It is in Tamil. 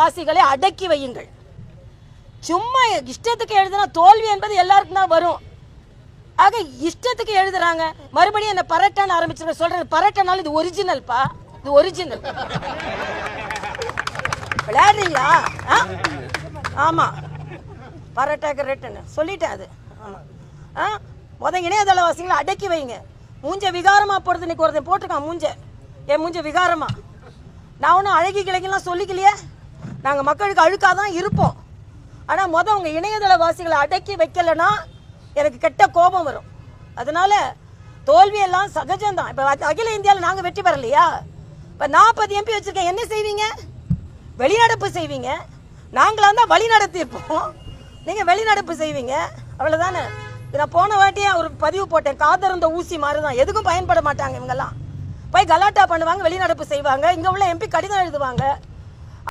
வாசிகளை அடக்கி வையுங்கள். சும்மா இஷ்டத்துக்கு எழுதுனா தோல்வி என்பது எல்லாருக்கும் தான் வரும். ஆக இஷ்டத்துக்கு எழுதுறாங்க. மறுபடியும் என்ன பரட்டான்னு ஆரம்பிச்சு சொல்றேன். பரட்டனாலும் இது ஒரிஜினல்ப்பா, இது ஒரிஜினல். விளையாடுறீங்களா? ஆமா, பரட்டாக்கு ரேட்டுன்னு சொல்லிட்டேன். அது ஆமா. இணையதள வாசிகளை அடக்கி வைங்க. மூஞ்ச விகாரமா போடுறது. இன்னைக்கு ஒருத்தன் போட்டிருக்கான் மூஞ்ச, என் மூஞ்ச விகாரமா. நான் ஒன்றும் அழகி கிழக்கெல்லாம் சொல்லிக்கலையே. நாங்கள் மக்களுக்கு அழுக்காதான் இருப்போம். ஆனால் உங்க இணையதள வாசிகளை அடக்கி வைக்கலைன்னா எனக்கு கெட்ட கோபம் வரும். அதனால தோல்வியெல்லாம் சகஜம்தான். இப்போ அகில இந்தியாவில் நாங்கள் வெற்றி பெறலையா? இப்போ 40 MP வச்சிருக்கேன். என்ன செய்வீங்க? வெளிநடப்பு செய்வீங்க. நாங்களாம் தான் வழி நடத்திருப்போம், நீங்கள் வெளிநடப்பு செய்வீங்க. அவ்வளோதானே. நான் போன வாட்டியே ஒரு பதிவு போட்டேன். காதருந்த ஊசி மாதிரி தான், எதுக்கும் பயன்பட மாட்டாங்க இவங்கெல்லாம். போய் கலாட்டா பண்ணுவாங்க, வெளிநடப்பு செய்வாங்க. இங்கே உள்ள MP கடிதம் எழுதுவாங்க.